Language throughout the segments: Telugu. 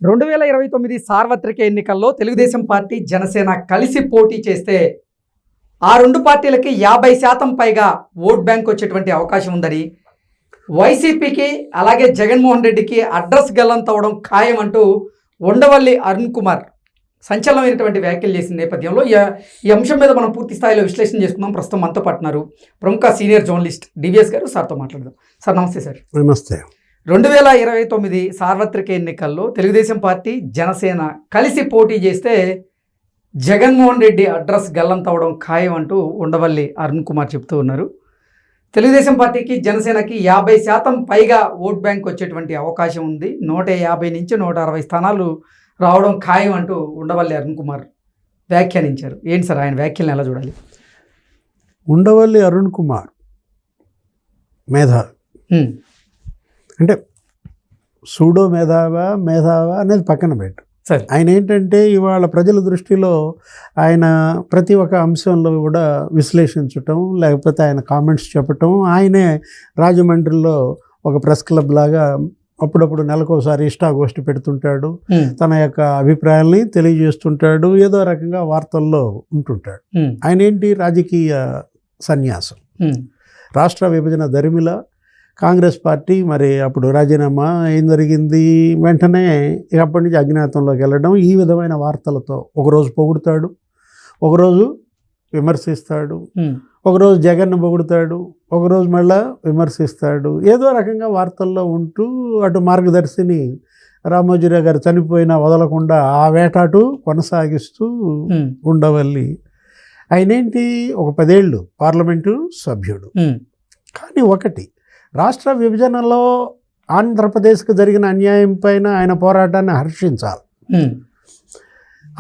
2029 సార్వత్రిక ఎన్నికల్లో తెలుగుదేశం పార్టీ జనసేన కలిసి పోటీ చేస్తే ఆ రెండు పార్టీలకి 50% పైగా ఓట్ బ్యాంక్ వచ్చేటువంటి అవకాశం ఉందని, వైసీపీకి అలాగే జగన్మోహన్ రెడ్డికి అడ్రస్ గల్లంతవడం ఖాయం అంటూ ఉండవల్లి అరుణ్ కుమార్ సంచలనమైనటువంటి వ్యాఖ్యలు చేసిన నేపథ్యంలో ఈ అంశం మీద మనం పూర్తి స్థాయిలో విశ్లేషణ చేసుకుందాం. ప్రస్తుతం మనతో పాటున్నారు ప్రముఖ సీనియర్ జర్నలిస్ట్ డివిఎస్ గారు. సార్తో మాట్లాడదాం. సార్ నమస్తే. సార్ నమస్తే. 2029 సార్వత్రిక ఎన్నికల్లో తెలుగుదేశం పార్టీ జనసేన కలిసి పోటీ చేస్తే జగన్మోహన్ రెడ్డి అడ్రస్ గల్లంతవడం ఖాయం అంటూ ఉండవల్లి అరుణ్ కుమార్ చెప్తూ ఉన్నారు. తెలుగుదేశం పార్టీకి జనసేనకి 50% పైగా ఓట్ బ్యాంక్ వచ్చేటువంటి అవకాశం ఉంది. 150 నుంచి 160 స్థానాలు రావడం ఖాయం అంటూ ఉండవల్లి అరుణ్ కుమార్ వ్యాఖ్యానించారు. ఏంటి సార్ ఆయన వ్యాఖ్యలను ఎలా చూడాలి? ఉండవల్లి అరుణ్ కుమార్ మేధావి అంటే సూడో మేధావా అనేది పక్కన పెట్టు. సరే, ఆయన ఏంటంటే ఇవాళ ప్రజల దృష్టిలో ఆయన ప్రతి ఒక్క అంశంలో కూడా విశ్లేషించటం, లేకపోతే ఆయన కామెంట్స్ చెప్పటం, ఆయనే రాజమండ్రిలో ఒక ప్రెస్ క్లబ్ లాగా అప్పుడప్పుడు నెలకోసారి ఇష్టాగోష్ఠి పెడుతుంటాడు, తన యొక్క అభిప్రాయాల్ని తెలియజేస్తుంటాడు, ఏదో రకంగా వార్తల్లో ఉంటుంటాడు. ఆయన ఏంటి రాజకీయ సన్యాసం. రాష్ట్ర విభజన దరిమిల కాంగ్రెస్ పార్టీ మరి అప్పుడు రాజీనామా ఏం జరిగింది, వెంటనే అప్పటి నుంచి అజ్ఞాతంలోకి వెళ్ళడం, ఈ విధమైన వార్తలతో ఒకరోజు పొగుడుతాడు, ఒకరోజు విమర్శిస్తాడు, ఒకరోజు జగన్ను పొగుడుతాడు, ఒకరోజు మళ్ళా విమర్శిస్తాడు, ఏదో రకంగా వార్తల్లో ఉంటూ అటు మార్గదర్శిని రామోజీరావు గారు చనిపోయినా వదలకుండా ఆ వేటాటు కొనసాగిస్తూ ఉండవల్లి. ఆయనేంటి ఒక 10 ఏళ్ళు పార్లమెంటు సభ్యుడు. కానీ ఒకటి, రాష్ట్ర విభజనలో ఆంధ్రప్రదేశ్కి జరిగిన అన్యాయం పైన ఆయన పోరాటాన్ని హర్షించాలి,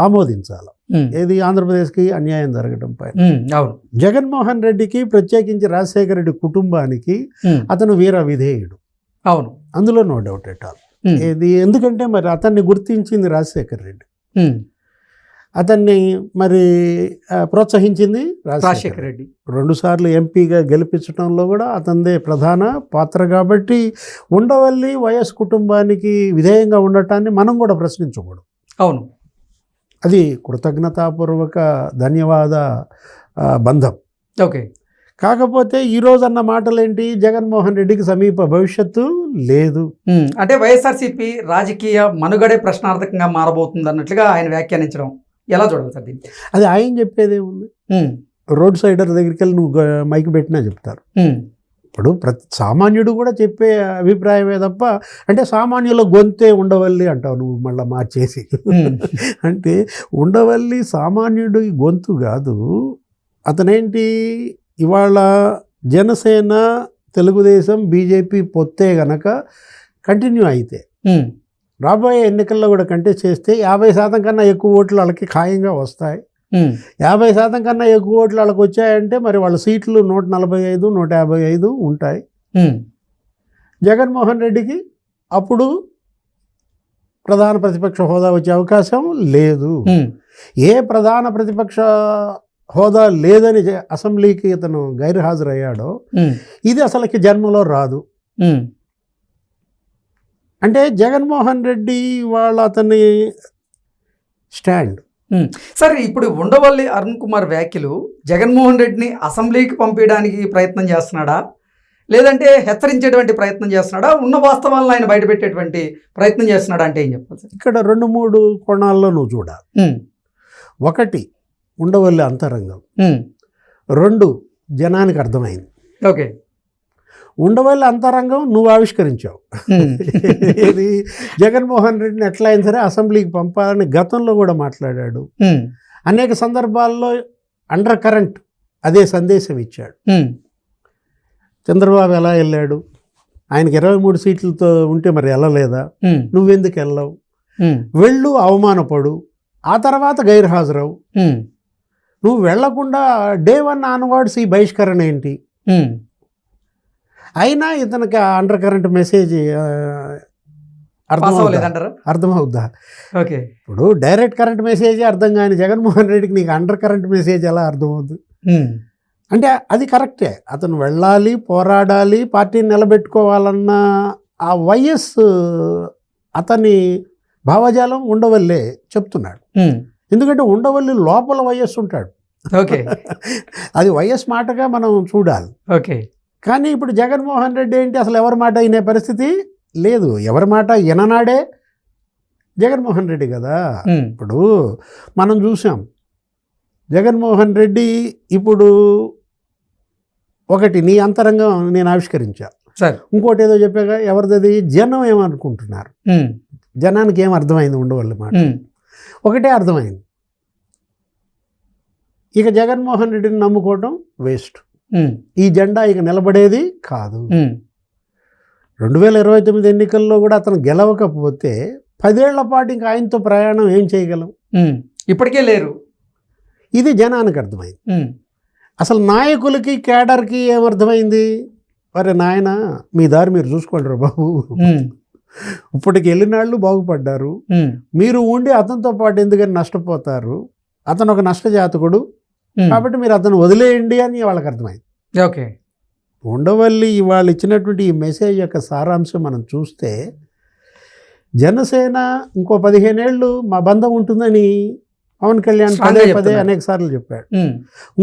ఆమోదించాలి. ఏది ఆంధ్రప్రదేశ్కి అన్యాయం జరగడం పైన. అవును, జగన్మోహన్ రెడ్డికి ప్రత్యేకించి రాజశేఖర రెడ్డి కుటుంబానికి అతను వీర విధేయుడు. అవును, అందులో నో డౌట్ ఎట్ ఆల్. ఏది ఎందుకంటే మరి అతన్ని గుర్తించింది రాజశేఖర రెడ్డి, అతన్ని మరి ప్రోత్సహించింది రాజశేఖర రెడ్డి. 2 సార్లు ఎంపీగా గెలిపించడంలో కూడా అతనిదే ప్రధాన పాత్ర. కాబట్టి ఉండవల్లి వైఎస్ కుటుంబానికి విధేయంగా ఉండటాన్ని మనం కూడా ప్రశ్నించకూడదు. అవును, అది కృతజ్ఞతాపూర్వక ధన్యవాద బంధం. ఓకే. కాకపోతే ఈరోజు అన్న మాటలేంటి, జగన్మోహన్ రెడ్డికి సమీప భవిష్యత్తు లేదు అంటే వైఎస్ఆర్సీపీ రాజకీయ మనుగడే ప్రశ్నార్థకంగా మారబోతుంది అన్నట్లుగా ఆయన వ్యాఖ్యానించడం ఎలా చూడాలి సార్ దీన్ని? అది ఆయన చెప్పేదే ఉంది. రోడ్ సైడర్ దగ్గరికి వెళ్ళి నువ్వు మైక్ పెట్టినా చెప్తారు. ఇప్పుడు ప్రతి సామాన్యుడు కూడా చెప్పే అభిప్రాయమే తప్ప, అంటే సామాన్యుల గొంతే ఉండవల్లి అంటావు నువ్వు మళ్ళీ మార్చేసి. అంటే ఉండవల్లి సామాన్యుడి గొంతు కాదు. అతనేంటి, ఇవాళ జనసేన తెలుగుదేశం బీజేపీ పొత్తే గనక కంటిన్యూ అయితే రాబోయే ఎన్నికల్లో కూడా కంటెస్ట్ చేస్తే 50% కన్నా ఎక్కువ ఓట్లు వాళ్ళకి ఖాయంగా వస్తాయి. 50% కన్నా ఎక్కువ ఓట్లు వాళ్ళకి వచ్చాయంటే మరి వాళ్ళ సీట్లు 145, 155 ఉంటాయి. జగన్మోహన్ రెడ్డికి అప్పుడు ప్రధాన ప్రతిపక్ష హోదా వచ్చే అవకాశం లేదు. ఏ ప్రధాన ప్రతిపక్ష హోదా లేదని అసెంబ్లీకి ఇతను గైర్హాజరయ్యాడో ఇది అసలుకి జన్మలో రాదు. అంటే జగన్మోహన్ రెడ్డి వాళ్ళ అతని స్టాండ్. సరే, ఇప్పుడు ఉండవల్లి అరుణ్ కుమార్ వ్యాఖ్యలు జగన్మోహన్ రెడ్డిని అసెంబ్లీకి పంపించడానికి ప్రయత్నం చేస్తున్నాడా, లేదంటే హెచ్చరించేటువంటి ప్రయత్నం చేస్తున్నాడా, ఉన్న వాస్తవాలను ఆయన బయటపెట్టేటువంటి ప్రయత్నం చేస్తున్నాడా అంటే ఏం చెప్పాలి సార్? ఇక్కడ 2-3 కోణాల్లో నువ్వు చూడాలి. ఒకటి, ఉండవల్లి అంతరంగం. 2, జనానికి అర్థమైంది. ఓకే. ఉండవల్లి అంతరంగం నువ్వు ఆవిష్కరించావు. ఇది జగన్మోహన్ రెడ్డిని ఎట్లా అయినా సరే అసెంబ్లీకి పంపాలని గతంలో కూడా మాట్లాడాడు. అనేక సందర్భాల్లో అండర్ కరెంట్ అదే సందేశం ఇచ్చాడు. చంద్రబాబు ఎలా వెళ్ళాడు, ఆయనకి 23 సీట్లతో ఉంటే మరి వెళ్ళలేదా, నువ్వెందుకు వెళ్ళవు, వెళ్ళు అవమానపడు, ఆ తర్వాత గైర్హాజరవు. నువ్వు వెళ్లకుండా డే 1 ఆన్వర్డ్స్ ఈ బహిష్కరణ ఏంటి? అయినా ఇతనికి అండర్ కరెంట్ మెసేజ్ అర్థమవుద్దా? ఓకే. ఇప్పుడు డైరెక్ట్ కరెంట్ మెసేజే అర్థం కాని జగన్మోహన్ రెడ్డికి నీకు అండర్ కరెంట్ మెసేజ్ ఎలా అర్థమవుద్ది? అంటే అది కరెక్టే, అతను వెళ్ళాలి, పోరాడాలి, పార్టీని నిలబెట్టుకోవాలన్న ఆ వైఎస్ అతని భావజాలం ఉండవల్లే చెప్తున్నాడు. ఎందుకంటే ఉండవల్లి లోపల వైఎస్ ఉంటాడు. ఓకే. అది వైఎస్ మాటగా మనం చూడాలి. ఓకే. కానీ ఇప్పుడు జగన్మోహన్ రెడ్డి ఏంటి, అసలు ఎవరి మాట వినే పరిస్థితి లేదు. ఎవరి మాట విననాడే జగన్మోహన్ రెడ్డి కదా. ఇప్పుడు మనం చూసాం జగన్మోహన్ రెడ్డి ఇప్పుడు ఒకటి నీ అంతరంగం నేను ఆవిష్కరించా, ఇంకోటి ఏదో చెప్పాక ఎవరిది జనం ఏమనుకుంటున్నారు, జనానికి ఏం అర్థమైంది ఉండవల్లి మాట ఒకటే అర్థమైంది. ఇక జగన్మోహన్ రెడ్డిని నమ్ముకోవడం వేస్ట్, ఈ జెండా ఇక నిలబడేది కాదు. 2029 ఎన్నికల్లో కూడా అతను గెలవకపోతే 10 ఏళ్ల పాటు ఇంకా ఆయనతో ప్రయాణం ఏం చేయగలం, ఇప్పటికే లేరు. ఇది జనానికి అర్థమైంది. అసలు నాయకులకి కేడర్కి ఏమర్థమైంది, మరి నాయన మీ దారి మీరు చూసుకోండి బాబు, ఇప్పటికి వెళ్ళినాళ్ళు బాగుపడ్డారు, మీరు ఉండి అతనితో పాటు ఎందుకని నష్టపోతారు, అతను ఒక నష్టజాతకుడు కాబట్టి మీరు అతను వదిలేయండి అని వాళ్ళకి అర్థమైంది. ఓకే. ఉండవల్లి ఇవాళ ఇచ్చినటువంటి ఈ మెసేజ్ యొక్క సారాంశం మనం చూస్తే, జనసేన ఇంకో 15 ఏళ్ళు మా బంధం ఉంటుందని పవన్ కళ్యాణ్ పదే అనేక సార్లు చెప్పాడు.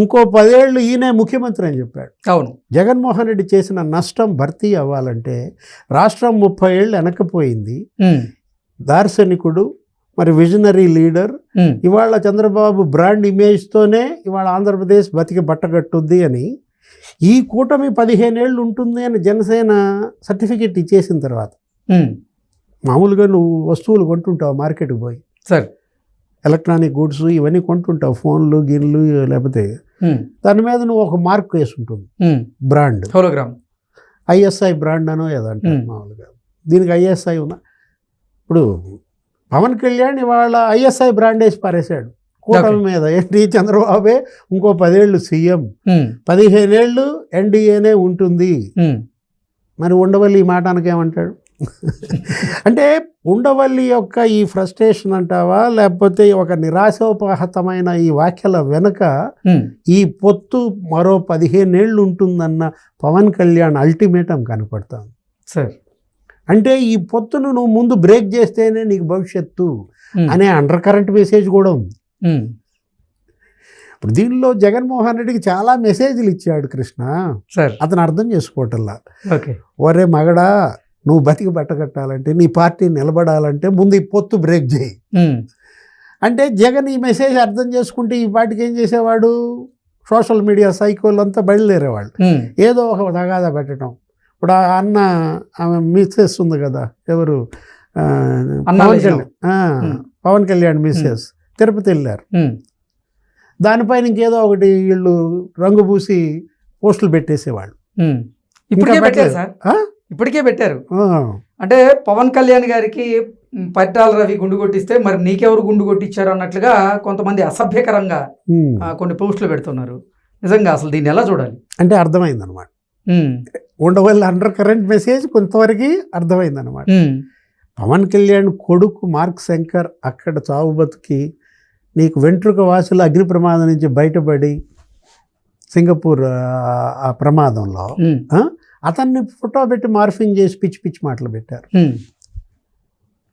ఇంకో 10 ఏళ్ళు ఈయనే ముఖ్యమంత్రి అని చెప్పాడు. అవును. జగన్మోహన్ రెడ్డి చేసిన నష్టం భర్తీ అవ్వాలంటే రాష్ట్రం 30 ఏళ్ళు వెనక్కిపోయింది. దార్శనికుడు, మరి విజనరీ లీడర్. ఇవాళ చంద్రబాబు బ్రాండ్ ఇమేజ్తోనే ఇవాళ ఆంధ్రప్రదేశ్ బతికి బట్టగట్టుద్ది అని, ఈ కూటమి 15 ఏళ్ళు ఉంటుంది అని జనసేన సర్టిఫికెట్ ఇచ్చేసిన తర్వాత, మామూలుగా నువ్వు వస్తువులు కొంటుంటావు మార్కెట్కి పోయి, ఎలక్ట్రానిక్ గూడ్స్ ఇవన్నీ కొంటుంటావు, ఫోన్లు గిన్లు, లేకపోతే దాని మీద నువ్వు ఒక మార్క్ వేసి ఉంటుంది బ్రాండ్, హోలోగ్రామ్, ఐఎస్ఐ బ్రాండ్ అనో ఏదంటే మామూలుగా. దీనికి ఐఎస్ఐ ఉందా? ఇప్పుడు పవన్ కళ్యాణ్ ఇవాళ ఐఎస్ఐ బ్రాండ్ వేసి పారేశాడు కూటమి మీద. ఏంటి, చంద్రబాబే ఇంకో 10 ఏళ్ళు సీఎం, 15 ఏళ్ళు ఎన్డీఏనే ఉంటుంది. మరి ఉండవల్లి ఈ మాట అనకేమంటాడు? అంటే ఉండవల్లి యొక్క ఈ ఫ్రస్ట్రేషన్ అంటావా, లేకపోతే ఒక నిరాశోపహతమైన ఈ వ్యాఖ్యల వెనుక ఈ పొత్తు మరో 15 ఏళ్ళు ఉంటుందన్న పవన్ కళ్యాణ్ అల్టిమేటం కనపడుతుంది సార్. అంటే ఈ పొత్తును నువ్వు ముందు బ్రేక్ చేస్తేనే నీకు భవిష్యత్తు అనే అండర్ కరెంట్ మెసేజ్ కూడా ఉంది. ఇప్పుడు దీనిలో జగన్మోహన్ రెడ్డికి చాలా మెసేజ్లు ఇచ్చాడు కృష్ణ, అతను అర్థం చేసుకోవటంలా. ఒరే మగడా, నువ్వు బతికి బట్టగట్టాలంటే, నీ పార్టీ నిలబడాలంటే ముందు ఈ పొత్తు బ్రేక్ చేయి అంటే, జగన్ ఈ మెసేజ్ అర్థం చేసుకుంటే ఈ పార్టీకి ఏం చేసేవాడు, సోషల్ మీడియా సైకోలు అంతా బయలుదేరేవాళ్ళు, ఏదో ఒక తగాదా పెట్టడం. ఇప్పుడు ఆ అన్న ఆమె మిస్సెస్ ఉంది కదా, ఎవరు, పవన్ కళ్యాణ్ మిస్సెస్, తిరుపతి వెళ్ళారు. దానిపైన ఇంకేదో ఒకటి వీళ్ళు రంగు పూసి పోస్టులు పెట్టేసేవాళ్ళు. ఇప్పటికే పెట్టారు. అంటే పవన్ కళ్యాణ్ గారికి పట్టాల రవి గుండు కొట్టిస్తే మరి నీకెవరు గుండు కొట్టించారు అన్నట్లుగా కొంతమంది అసభ్యకరంగా కొన్ని పోస్టులు పెడుతున్నారు. నిజంగా అసలు దీన్ని ఎలా చూడాలి అంటే అర్థమైంది అనమాట. ఉండవల్లి అండర్ కరెంట్ మెసేజ్ కొంతవరకు అర్థమైంది అనమాట. పవన్ కళ్యాణ్ కొడుకు మార్క్ శంకర్ అక్కడ చావు బతుకి నీకు వెంట్రుక వాసుల అగ్ని ప్రమాదం నుంచి బయటపడి సింగపూర్ ఆ ప్రమాదంలో అతన్ని ఫోటో పెట్టి మార్ఫింగ్ చేసి పిచ్చి పిచ్చి మాటలు పెట్టారు.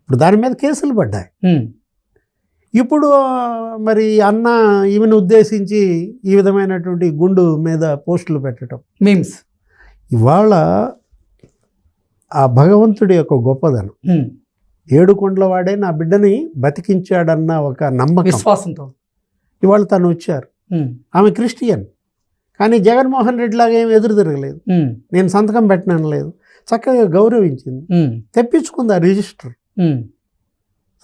ఇప్పుడు దాని మీద కేసులు పడ్డాయి. ఇప్పుడు మరి అన్న ఈమెను ఉద్దేశించి ఈ విధమైనటువంటి గుండు మీద పోస్టులు పెట్టడం, మీమ్స్. ఇవాళ ఆ భగవంతుడి యొక్క గొప్పదనం, ఏడుకొండల వాడే నా బిడ్డని బతికించాడన్న ఒక నమ్మకం, విశ్వాసంతో ఇవాళ తను వచ్చారు. ఆమె క్రిస్టియన్, కానీ జగన్మోహన్ రెడ్డి లాగా ఏమి ఎదురు తిరగలేదు, నేను సంతకం పెట్టనని లేదు, చక్కగా గౌరవించింది, తెప్పించుకుంది ఆ రిజిస్టర్,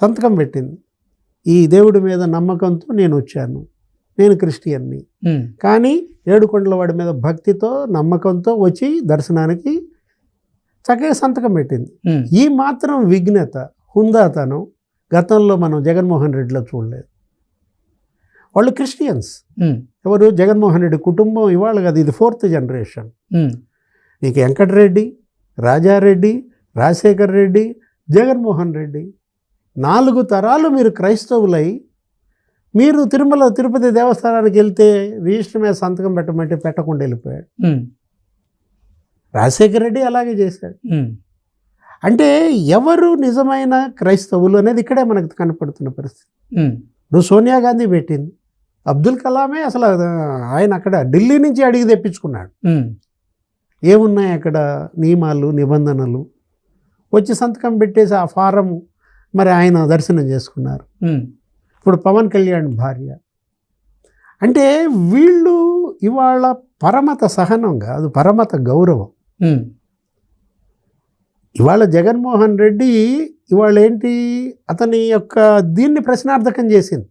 సంతకం పెట్టింది. ఈ దేవుడి మీద నమ్మకంతో నేను వచ్చాను, నేను క్రిస్టియన్ని, కానీ ఏడుకొండల వాడి మీద భక్తితో నమ్మకంతో వచ్చి దర్శనానికి చక్కగా సంతకం పెట్టింది. ఈ మాత్రం విఘ్నత, హుందాతనం గతంలో మనం జగన్మోహన్ రెడ్డిలో చూడలేదు. వాళ్ళు క్రిస్టియన్స్. ఎవరు, జగన్మోహన్ రెడ్డి కుటుంబం ఇవాళ కదా, ఇది 4th జనరేషన్. నీకు వెంకటరెడ్డి, రాజారెడ్డి, రాజశేఖర్ రెడ్డి, జగన్మోహన్ రెడ్డి, 4 తరాలు మీరు క్రైస్తవులై మీరు తిరుమల తిరుపతి దేవస్థానానికి వెళ్తే రిజిస్టర్ మీద సంతకం పెట్టమంటే పెట్టకుండా వెళ్ళిపోయాడు. రాజశేఖర్ రెడ్డి అలాగే చేశాడు. అంటే ఎవరు నిజమైన క్రైస్తవులు అనేది ఇక్కడే మనకు కనపడుతున్న పరిస్థితి. నువ్వు సోనియా గాంధీ పెట్టింది, అబ్దుల్ కలామే అసలు ఆయన అక్కడ ఢిల్లీ నుంచి అడిగి తెప్పించుకున్నాడు. ఏమున్నాయి అక్కడ నియమాలు నిబంధనలు, వచ్చి సంతకం పెట్టేసి ఆ ఫారం మరి ఆయన దర్శనం చేసుకున్నారు. ఇప్పుడు పవన్ కళ్యాణ్ భార్య అంటే వీళ్ళు ఇవాళ పరమత సహనం కాదు, పరమత గౌరవం. ఇవాళ జగన్మోహన్ రెడ్డి ఇవాళ ఏంటి అతని యొక్క దీన్ని ప్రశ్నార్థకం చేసింది.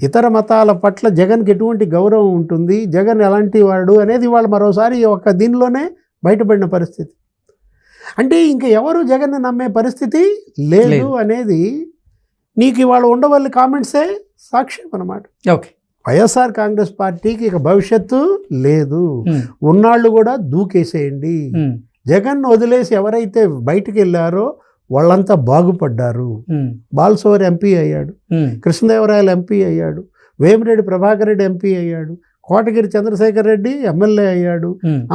ఇతర మతాల పట్ల జగన్కి ఎటువంటి గౌరవం ఉంటుంది, జగన్ ఎలాంటి వాడు అనేది ఇవాళ మరోసారి ఒక దీనిలోనే బయటపడిన పరిస్థితి. అంటే ఇంకా ఎవరు జగన్ని నమ్మే పరిస్థితి లేదు అనేది నీకు ఇవాళ ఉండవల్లి కామెంట్సే సాక్ష్యం అన్నమాట. ఓకే, వైఎస్ఆర్ కాంగ్రెస్ పార్టీకి ఇక భవిష్యత్తు లేదు, ఉన్నాళ్ళు కూడా దూకేసేయండి. జగన్ వదిలేసి ఎవరైతే బయటికి వెళ్ళారో వాళ్ళంతా బాగుపడ్డారు. బాలసోరి ఎంపీ అయ్యాడు, కృష్ణదేవరాయలు ఎంపీ అయ్యాడు, వేమిరెడ్డి ప్రభాకర్ రెడ్డి ఎంపీ అయ్యాడు, కోటగిరి చంద్రశేఖర్ రెడ్డి ఎమ్మెల్యే అయ్యాడు,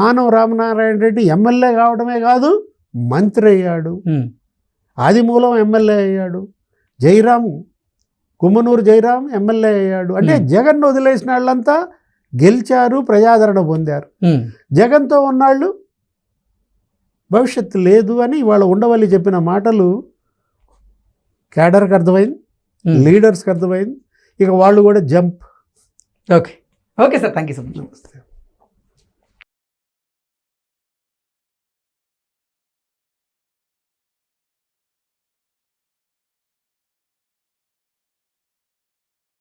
ఆనం రామనారాయణ రెడ్డి ఎమ్మెల్యే కావడమే కాదు మంత్రి అయ్యాడు, ఆదిమూలం ఎమ్మెల్యే అయ్యాడు, జయరాం కుమ్మనూరు జయరాం ఎమ్మెల్యే అయ్యాడు. అంటే జగన్ వదిలేసిన వాళ్ళంతా గెలిచారు, ప్రజాదరణ పొందారు. జగన్తో ఉన్నాళ్ళు భవిష్యత్తు లేదు అని ఇవాళ ఉండవల్లి చెప్పిన మాటలు క్యాడర్కి అర్థమైంది, లీడర్స్కి అర్థమైంది. ఇక వాళ్ళు కూడా jump. Okay okay sir, thank you so much.